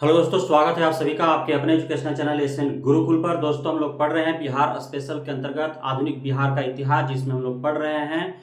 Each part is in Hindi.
हेलो दोस्तों, स्वागत है आप सभी का आपके अपने एजुकेशनल चैनल एसएन गुरुकुल पर। दोस्तों, हम लोग पढ़ रहे हैं बिहार स्पेशल के अंतर्गत आधुनिक बिहार का इतिहास, जिसमें हम लोग पढ़ रहे हैं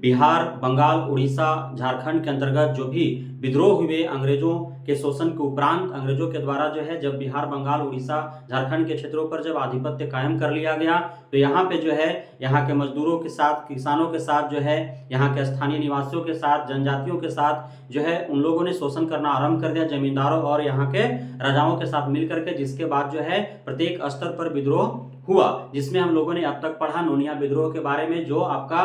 बिहार, बंगाल, उड़ीसा, झारखंड के अंतर्गत जो भी विद्रोह हुए अंग्रेजों के शोषण के उपरांत, अंग्रेजों के द्वारा जो है जब बिहार, बंगाल, उड़ीसा, झारखंड के क्षेत्रों पर जब आधिपत्य कायम कर लिया गया, तो यहाँ पे जो है यहाँ के मजदूरों के साथ, किसानों के साथ जो है, यहाँ के स्थानीय निवासियों के साथ, जनजातियों के साथ जो है उन लोगों ने शोषण करना आरंभ कर दिया, जमींदारों और यहाँ के राजाओं के साथ मिलकर के। जिसके बाद जो है प्रत्येक स्तर पर विद्रोह हुआ, जिसमें हम लोगों ने अब तक पढ़ा नोनिया विद्रोह के बारे में, जो आपका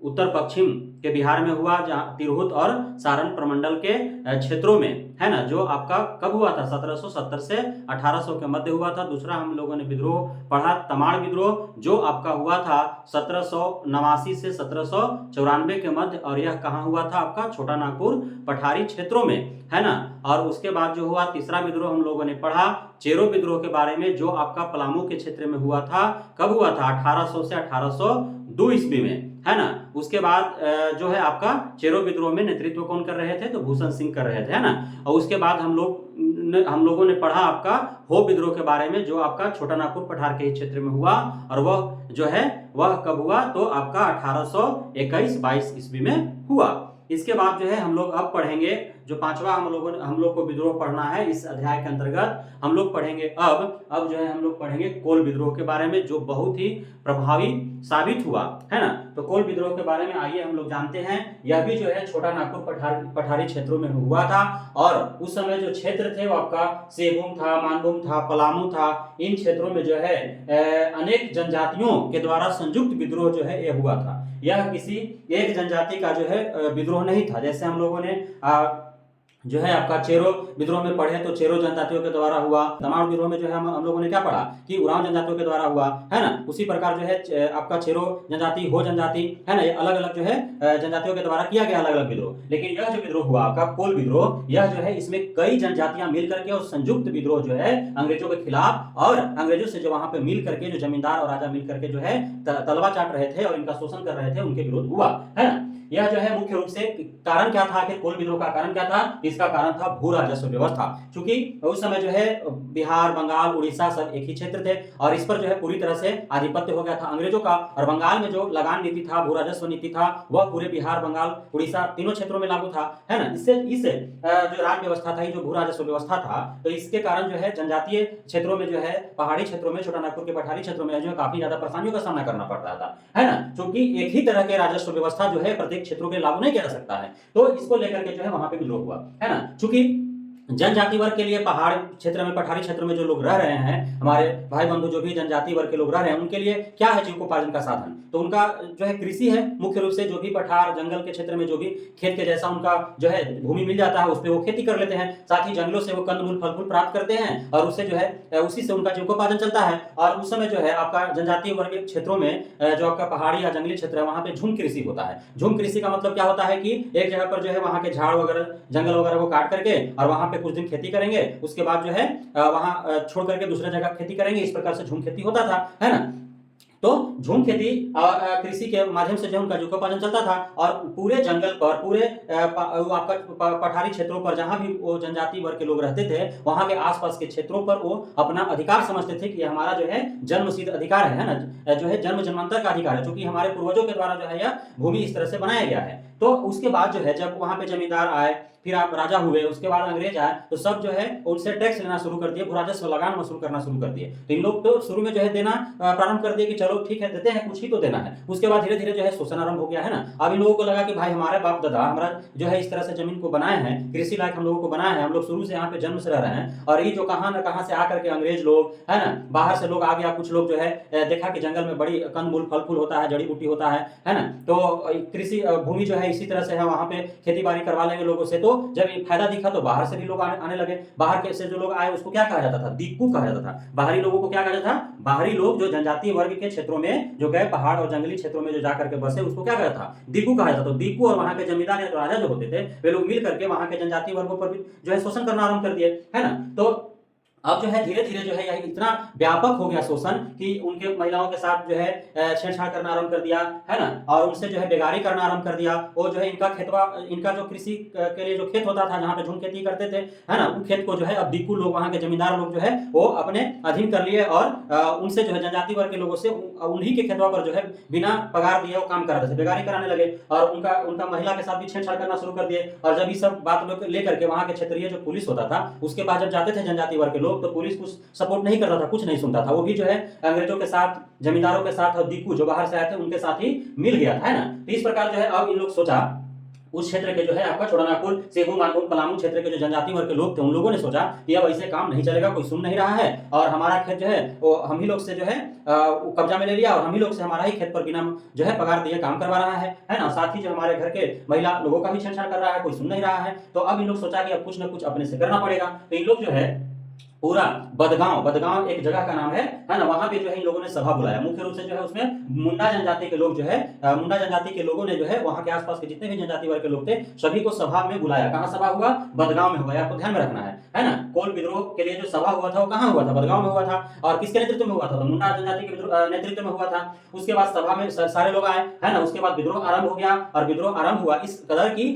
उत्तर पश्चिम के बिहार में हुआ, जहाँ तिरहुत और सारण प्रमंडल के क्षेत्रों में है ना, जो आपका कब हुआ था 1770 से 1800 के मध्य हुआ था। दूसरा हम लोगों ने विद्रोह पढ़ा तमाड़ विद्रोह, जो आपका हुआ था 1789 से 1794 के मध्य, और यह कहाँ हुआ था आपका छोटा नागपुर पठारी क्षेत्रों में, है ना। और उसके बाद जो हुआ तीसरा विद्रोह हम लोगों ने पढ़ा चेरो विद्रोह के बारे में, जो आपका पलामू के क्षेत्र में हुआ था। कब हुआ था 1800 से 1802 ईस्वी में, है ना। उसके बाद जो है आपका चेरो विद्रोह में नेतृत्व कौन कर रहे थे, तो भूषण सिंह कर रहे थे, है ना। और उसके बाद हम लोगों ने पढ़ा आपका हो विद्रोह के बारे में, जो आपका छोटा नागपुर पठार के क्षेत्र में हुआ, और वह जो है वह कब हुआ, तो आपका 1821-22 ईस्वी में हुआ। इसके बाद जो है हम लोग अब पढ़ेंगे जो पांचवा हम लोग को विद्रोह पढ़ना है इस अध्याय के अंतर्गत। हम लोग पढ़ेंगे अब जो है हम लोग पढ़ेंगे कोल विद्रोह के बारे में, जो बहुत ही प्रभावी साबित हुआ, है ना। तो कोल विद्रोह के बारे में आइए हम लोग जानते हैं। यह भी जो है छोटा नागपुर पठारी क्षेत्रों में हुआ था, और उस समय जो क्षेत्र थे वो आपका सेभूम था, मानभूम था, पलामू था। इन क्षेत्रों में जो है अनेक जनजातियों के द्वारा संयुक्त विद्रोह जो है यह हुआ था। यह किसी एक जनजाति का जो है विद्रोह नहीं था। जैसे हम लोगों ने जो है आपका चेरो विद्रोह में पढ़े तो चेरो जनजातियों के द्वारा हुआ। तमाड़ विद्रोह में जो है हम लोगों ने क्या पढ़ा कि उरांव जनजातियों के द्वारा हुआ, है ना। उसी प्रकार जो है आपका चेरो जनजाति, हो जनजाति, है ना, ये अलग अलग जो है जनजातियों के द्वारा किया गया अलग अलग विद्रोह। लेकिन यह जो विद्रोह हुआ आपका कोल विद्रोह, यह जो है इसमें कई जनजातियां मिल करके और संयुक्त विद्रोह जो है अंग्रेजों के खिलाफ, और अंग्रेजों से जो वहां पे मिल करके जो जमींदार और राजा मिल करके जो है तलवा चाट रहे थे और इनका शोषण कर रहे थे, उनके विरोध हुआ, है ना। यह जो है मुख्य रूप से कारण क्या था, आखिर कोल विद्रोह का कारण क्या था, इसका कारण था भू राजस्व व्यवस्था। क्योंकि उस समय जो है बिहार, बंगाल, उड़ीसा सब एक ही क्षेत्र थे, और इस पर जो है पूरी तरह से आधिपत्य हो गया था अंग्रेजों का। और बंगाल में जो लगान नीति था, भू राजस्व नीति था, वह पूरे बिहार, बंगाल, उड़ीसा तीनों क्षेत्रों में लागू था, है ना। इससे जो राज व्यवस्था था, जो भू राजस्व व्यवस्था था, तो इसके कारण जो है जनजातीय क्षेत्रों में जो है, पहाड़ी क्षेत्रों में, छोटा नागपुर के पठारी क्षेत्रों में जो है काफी ज्यादा परेशानियों का सामना करना पड़ रहा था, है ना। क्योंकि एक ही तरह के राजस्व व्यवस्था जो है प्रत्येक क्षेत्रों के लागू नहीं किया जा सकता है, तो इसको लेकर के जो है वहां पे विद्रोह हुआ, है ना। चूंकि जनजाति वर्ग के लिए पहाड़ क्षेत्र में, पठारी क्षेत्र में जो लोग रह रहे हैं, हमारे भाई बंधु जो भी जनजाति वर्ग के लोग रह रहे हैं, उनके लिए क्या है जीविकोपार्जन का साधन, तो उनका जो है कृषि है मुख्य रूप से। जो भी पठार जंगल के क्षेत्र में जो भी खेत के जैसा उनका जो है भूमि मिल जाता है, उस पर वो खेती कर लेते हैं। साथ ही जंगलों से वो कंदमूल, फल फूल प्राप्त करते हैं, और उससे जो है उसी से उनका जीविकोपार्जन चलता है। और उस समय जो है आपका जनजातीय वर्ग के क्षेत्रों में जो आपका पहाड़ी या जंगली क्षेत्र है, वहां पे झुम कृषि होता है। झुम कृषि का मतलब क्या होता है कि एक जगह पर जो है वहां के झाड़ वगैरह, जंगल वगैरह को काट करके और वहां पे कुछ दिन खेती करेंगे, उसके बाद जो है वहां छोड़ करके दूसरे जगह खेती करेंगे। इस प्रकार से झूम खेती होता था, है ना। तो झूम खेती कृषि के माध्यम से जो उनका जीविकोपार्जन चलता था, और पूरे जंगल पर, पूरे आपका पठारी क्षेत्रों पर जहां भी वो जनजाति वर्ग के लोग रहते थे, वहां के आसपास के क्षेत्रों पर वो अपना अधिकार समझते थे कि हमारा जो है जन्मसिद्ध अधिकार है ना, जो है जन्म जन्मांतर का अधिकार है, क्योंकि हमारे पूर्वजों के द्वारा जो है यह भूमि इस तरह से बनाया गया है। तो उसके बाद जो है जब वहां पे जमींदार आए, फिर आप राजा हुए, उसके बाद अंग्रेज आए, तो सब जो है उनसे टैक्स लेना शुरू कर दिए, भू-राजस्व लगान वसूल करना शुरू कर दिए। तो इन लोग तो शुरू में जो है देना प्रारंभ कर दिए कि चलो ठीक है, देते हैं, कुछ ही तो देना है। उसके बाद धीरे धीरे जो है शोषण आरंभ हो गया, है ना। अब इन लोगों को लगा कि भाई हमारे बाप दादा हमारा जो है इस तरह से जमीन को बनाए हैं, कृषि लायक हम लोगों को बनाए हैं, हम लोग शुरू से यहाँ पे जन्म से रह रहे हैं, और ये जो कहाँ न कहाँ से आकर के अंग्रेज लोग, है ना, बाहर से लोग आ गया, कुछ लोग जो है देखा कि जंगल में बड़ी कंदमूल, फल फूल होता है, जड़ी बूटी होता है ना। तो कृषि भूमि जो है इसी तरह से है, वहां पे खेती बाड़ी करवा लेंगे लोगों से। तो जब ये फायदा दिखा तो बाहर से भी लोग आने लगे। बाहर के से जो लोग आए उसको क्या कहा जाता था, दीकू कहा जाता था। बाहरी लोगों को क्या कहा जाता था, बाहरी लोग जो जनजातीय वर्ग के क्षेत्रों में जो गए, पहाड़ और जंगली क्षेत्रों में जो जाकर के बसे, उसको क्या कहा था, दीकू कहा जाता था। दीकू और वहां के जमींदार या राजा जो होते थे, वे लोग मिल करके वहां के जनजातीय वर्गों पर भी जो है शोषण करना आरंभ कर दिए, है ना। तो अब जो है धीरे धीरे जो है यह इतना व्यापक हो गया शोषण कि उनके महिलाओं के साथ जो है छेड़छाड़ करना आरंभ कर दिया है ना, और उनसे जो है बेगारी करना आरंभ कर दिया। वो जो है इनका खेतवा, इनका जो कृषि के लिए जो खेत होता था जहाँ पे झूम खेती करते थे है ना, उन खेत को जो है अब दीकू लोग, वहाँ के जमींदार लोग जो है वो अपने अधीन कर लिए, और उनसे जो है जनजाति वर्ग के लोगों से उन्हीं के खेतवा पर जो है बिना पगार दिए वो काम कराते थे, बेगारी कराने लगे, और उनका उनका महिला के साथ भी छेड़छाड़ करना शुरू कर दिए। और जब ये सब बात लेकर के वहाँ के क्षेत्रीय जो पुलिस होता था उसके पास जब जाते थे जनजाति वर्ग के लोग, तो पुलिस कुछ सपोर्ट नहीं करता था, कुछ नहीं सुनता था। वो भी जो है अंग्रेजों के साथ, जमींदारों के साथ, और दीकू जो बाहर से आए थे उनके साथ ही मिल गया था, है ना। तो इस प्रकार जो है अब इन लोग सोचा, उस क्षेत्र के जो है आपका छोटानागपुर, सेबू, मानपुर, पलामू क्षेत्र के जो जनजाति वर्ग के लोग थे उन लोगों ने सोचा कि अब ऐसे काम नहीं चलेगा, कोई सुन नहीं रहा है, और हमारा खेत जो है वो हम ही लोग से जो है कब्जा में ले लिया, और हम ही लोग से हमारा ही खेत पर बिना जो है पगार दिए काम करवा रहा है ना, साथ ही जो हमारे घर के महिला लोगों का भी छेड़छाड़ कर रहा है, कोई सुन नहीं रहा है। तो अब इन लोग सोचा कि अब कुछ ना कुछ अपने से करना पड़ेगा। तो इन लोग जो है पूरा बदगांव, बदगांव एक जगह का नाम है ना, वहां पे जो है इन लोगों ने सभा बुलाया। मुख्य रूप से जो है उसमें मुंडा जनजाति के लोग जो है मुंडा जनजाति के लोगों ने जो है वहां के आसपास के जितने भी जनजाति वर्ग के लोग थे सभी को सभा में बुलाया। कहां सभा हुआ? बदगांव में हुआ, आपको ध्यान में रखना है ना। कोल विद्रोह के लिए जो सभा हुआ था वो कहां हुआ था? बदगांव में हुआ था। और किसके नेतृत्व में हुआ था? तो मुंडा जनजाति के नेतृत्व में हुआ था। उसके बाद सभा में सारे लोग आए, है ना। उसके बाद विद्रोह आरंभ हो गया, और विद्रोह आरंभ हुआ इस कदर की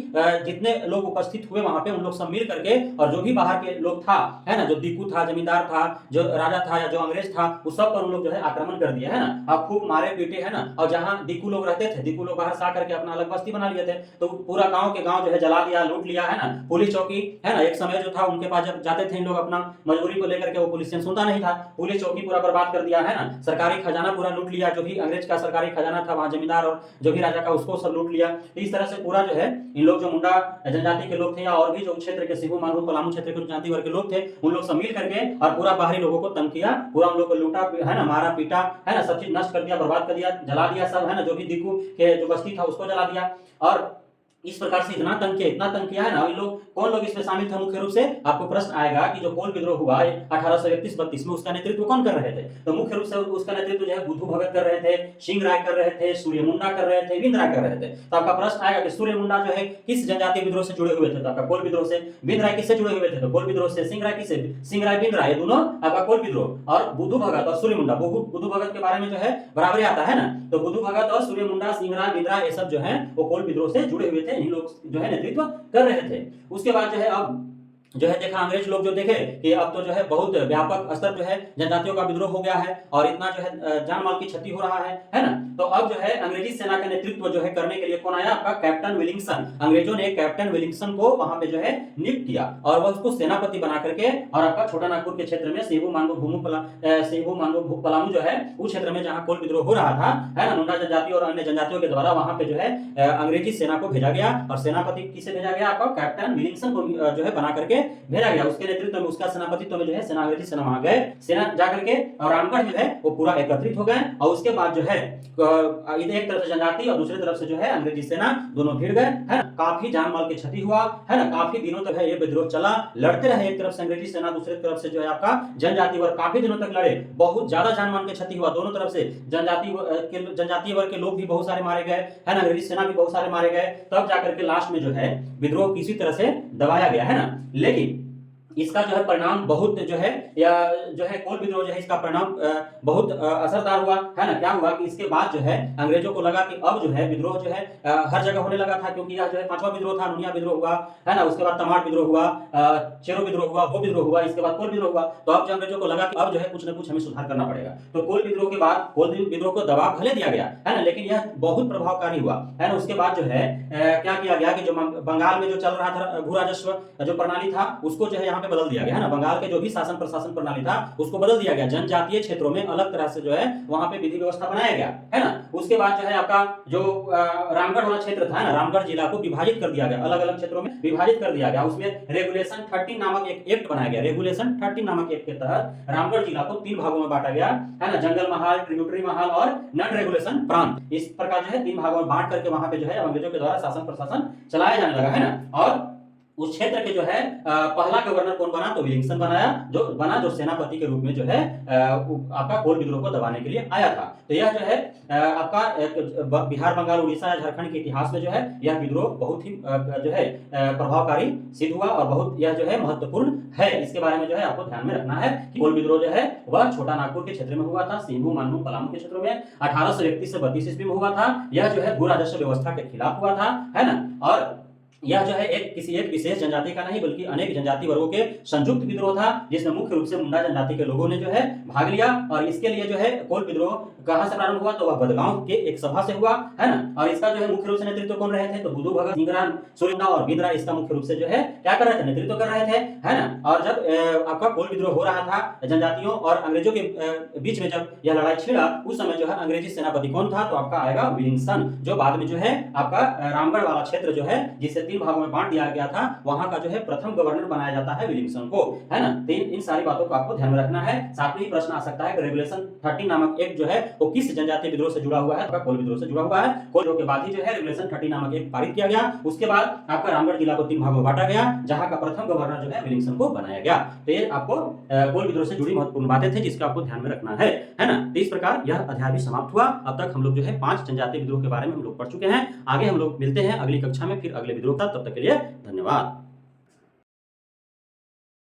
जितने लोग उपस्थित हुए वहां पे उन लोग सब मिल करके, और जो भी बाहर के लोग था, है ना, जो दीकू था, जमींदार था, जो राजा था या जो अंग्रेज था, उस सब पर उन लोग जो है आक्रमण कर दिया, है ना। अब खूब मारे पीटे, है ना। और जहां दीकू लोग रहते थे, दीकू लोग बाहर से आकर के अपना अलग बस्ती बना लिए थे, तो पूरा गांव के गांव जो है जला दिया, लूट लिया, है ना। पुलिस चौकी, है ना, एक समय जो था उनके पास जब जाते थे इन लोग अपना मजबूरी को लेकर के, वो पुलिस सुनता नहीं था, पुलिस चौकी पूरा बर्बाद कर दिया, है ना। सरकारी खजाना पूरा लूट लिया, जो भी अंग्रेज का सरकारी खजाना था वहां जमींदार और जो भी राजा का, उसको सब लूट लिया। इस तरह से पूरा जो है इन लोग जो मुंडा जनजाति के लोग थे या और भी जो क्षेत्र के सिबू, मानू, पलामू क्षेत्र के जनजाति वर्ग के लोग थे, उन लोग सब मिल करके और पूरा बाहरी लोगों को तंग किया, पूरा हम लोग को लूटा, है ना, मारा पीटा, है ना, सब चीज नष्ट कर दिया, बर्बाद कर दिया, जला दिया सब, है ना। जो भी दीकू के जो बस्ती था उसको जला दिया। और इस प्रकार से इतना तंग किया, इतना तंग किया, है ना। इन लोग, कौन लोग इसमें शामिल थे मुख्य रूप से? आपको प्रश्न आएगा कि जो कोल विद्रोह हुआ 1831-32 में, उसका नेतृत्व कौन कर रहे थे? तो मुख्य रूप से उसका नेतृत्व जो है बुद्धू भगत कर रहे थे, सिंह राय कर रहे थे, सूर्य मुंडा कर रहे थे, बिंद राय कर रहे थे। तो आपका प्रश्न आएगा कि सूर्य मुंडा जो है किस जनजातीय विद्रोह से जुड़े हुए थे? तो आपका कोल विद्रोह से। बिंद राय किससे जुड़े हुए थे? तो कोल विद्रोह से। सिंह राय किससे? सिंह राय, बिंद राय, दोनों आपका कोल विद्रोह। और बुद्धू भगत और सूर्य मुंडा, बुद्धू भगत के बारे में जो है बराबर आता है ना। तो बुद्धू भगत और सूर्य मुंडा, सिंह राय, बिंद राय, ये सब जो है वो कोल विद्रोह से जुड़े हुए थे, इन लोग जो है नेतृत्व कर रहे थे। उसके बाद जो है अब जो है देखा अंग्रेज लोग, जो देखे कि अब तो जो है बहुत व्यापक स्तर जो है जनजातियों का विद्रोह हो गया है, और इतना जो है जान माल की क्षति हो रहा है ना। तो अब जो है अंग्रेजी सेना का नेतृत्व जो है करने के लिए कौन आया? आपका कैप्टन विलिंगसन। अंग्रेजों ने कैप्टन विलिंगसन को वहां पे जो है नियुक्त किया, और वह उसको सेनापति बना करके, और आपका छोटानागपुर के क्षेत्र में सेबू, मानगो, पलामू जो है उस क्षेत्र में जहां कोल विद्रोह हो रहा था, है ना, मुंडा जनजाति और अन्य जनजातियों के द्वारा, वहां पे जो है अंग्रेजी सेना को भेजा गया। और सेनापति किसे भेजा गया? आपका कैप्टन विलिंगसन को जो है बना करके भेजा गया। उसके नेतृत्व में, उसका सेनापतित्व में जो है सेना, अंग्रेजी सेना वहां गए, सेना जाकर के और रामगढ़ जो है वो पूरा एकत्रित हो गए। और उसके बाद जो है एक तरफ से जनजाति और दूसरी तरफ से जो है अंग्रेजी सेना, दोनों भिड़ गए, है ना। काफी जान माल की क्षति हुआ, है ना। काफी दिनों तक है ये विद्रोह चला, लड़ते रहे, एक तरफ से अंग्रेजी सेना, दूसरी तरफ से जो है आपका जनजाति वर्ग, काफी दिनों तक लड़े, बहुत ज्यादा जान माल की क्षति हुआ दोनों तरफ से। जनजातीय वर्ग के लोग भी बहुत सारे मारे गए, है ना, अंग्रेजी सेना भी बहुत सारे मारे गए। तब जाकर के लास्ट में जो है विद्रोह किसी तरह से दबाया गया, है ना। लेकिन इसका जो है परिणाम बहुत जो है, या जो है कोल विद्रोह जो है इसका परिणाम बहुत असरदार हुआ, है ना। क्या हुआ कि इसके बाद जो है अंग्रेजों को लगा कि अब जो है विद्रोह जो है हर जगह होने लगा था, क्योंकि यह जो है 5वां विद्रोह था, नुनिया विद्रोह हुआ, है ना। उसके बाद तमाड़ विद्रोह हुआ, चेरो विद्रोह हुआ, वो विद्रोह हुआ, इसके बाद कोल विद्रोह हुआ। तो अब जो अंग्रेजों को लगा कि अब जो है कुछ न कुछ हमें सुधार करना पड़ेगा। तो कोल विद्रोह के बाद कोल विद्रोह को दबाव भले दिया गया, है ना, लेकिन यह बहुत प्रभावकारी हुआ, है ना। उसके बाद जो है क्या किया गया कि जो बंगाल में जो चल रहा था भू राजस्व जो प्रणाली था, उसको जो है यहाँ पे बदल दिया गया, है ना। बंगाल के जो भी शासन प्रशासन प्रणाली था उसको बदल दिया गया, जनजातीय क्षेत्रों में अलग तरह से जो है वहां पे विधि व्यवस्था बनाया गया, है ना। उसके बाद जो है आपका जो रामगढ़ वाला क्षेत्र था, है ना, रामगढ़ जिला को विभाजित कर दिया गया, अलग अलग क्षेत्रों में विभाजित कर दिया गया। उसमें रेगुलेशन 13 नामक एक एक्ट बनाया गया। रेगुलेशन 13 नामक एक्ट के तहत रामगढ़ जिला को 3 भागों में बांटा गया, है ना, जंगल महाल, ट्रिब्यूटरी महाल और नन रेगुलेशन प्रांत। इस प्रकार जो है 3 भागों में बांट करके वहां पे जो है अंग्रेजों के द्वारा शासन प्रशासन चलाया जाने लगा, है ना। और उस क्षेत्र के जो है पहला गवर्नर कौन बना, तो विलिंगसन जो सेनापति के रूप में जो है आपका कोल विद्रोह को दबाने के लिए आया था। तो यह जो है आपका बिहार, बंगाल, उड़ीसा या झारखंड के इतिहास में जो है यह विद्रोह बहुत ही जो है प्रभावकारी सिद्ध हुआ और बहुत यह जो है महत्वपूर्ण है। इसके बारे में जो है आपको ध्यान में रखना है कि कोल विद्रोह जो है वह छोटा नागपुर के क्षेत्र में हुआ था, सिंघू, मानू, पलामू के क्षेत्रों में 1831 से 32 ईस्वी में हुआ था। यह जो है भू राजस्व व्यवस्था के खिलाफ हुआ था, है ना। और यह जो है किसी एक विशेष जनजाति का नहीं बल्कि अनेक जनजाति वर्गों के संयुक्त विद्रोह था, जिसमें मुख्य रूप से मुंडा जनजाति के लोगों ने जो है भाग लिया। और इसके लिए जो है कोल विद्रोह कहां से प्रारंभ हुआ, तो वह बदगांव के एक सभा से हुआ, है ना। और इसका जो है मुख्य रूप से नेतृत्व कौन रहे थे, तो बुद्धू भगत सिंह, सूर्यदास और बिंद्रा इसका मुख्य रूप से जो है क्या कर रहे थे, नेतृत्व कर रहे थे, है ना। और जब आपका कोल विद्रोह हो रहा था जनजातियों और अंग्रेजों के बीच में, जब यह लड़ाई छिड़ा, उस समय जो है अंग्रेजी सेनापति कौन था, तो आपका आएगा विलिंगसन, जो बाद में जो है आपका रामगढ़ वाला क्षेत्र जो है जिसे 3 भागों में बांट दिया गया था, वहां का जो है प्रथम गवर्नर बनाया जाता है विलिंगसन को, है ना। तो इन सारी बातों को आपको ध्यान में रखना है। साथ में ही प्रश्न आ सकता है कि रेगुलेशन 13 नामक एक्ट जो है वो किस जनजातीय विद्रोह से जुड़ा हुआ है, आपका कोल विद्रोह से जुड़ा हुआ है। कोल विद्रोह के बाद ही जो है रेगुलेशन 13 नामक एक्ट पारित किया गया। उसके बाद आपका रामगढ़ जिला को 3 भागों में बांटा गया, जहां का प्रथम गवर्नर जो है विलिंगसन को बनाया गया। तो ये आपको कोल विद्रोह से जुड़ी महत्वपूर्ण बातें थी जिसको आपको ध्यान में रखना है ना। तो इस प्रकार यह अध्याय भी समाप्त हुआ। अब तक हम लोग जो है 5 जनजातीय विद्रोह के बारे में हम लोग पढ़ चुके हैं। आगे हम लोग मिलते हैं अगली कक्षा में फिर अगले विद्रोह का। तब तक के लिए धन्यवाद।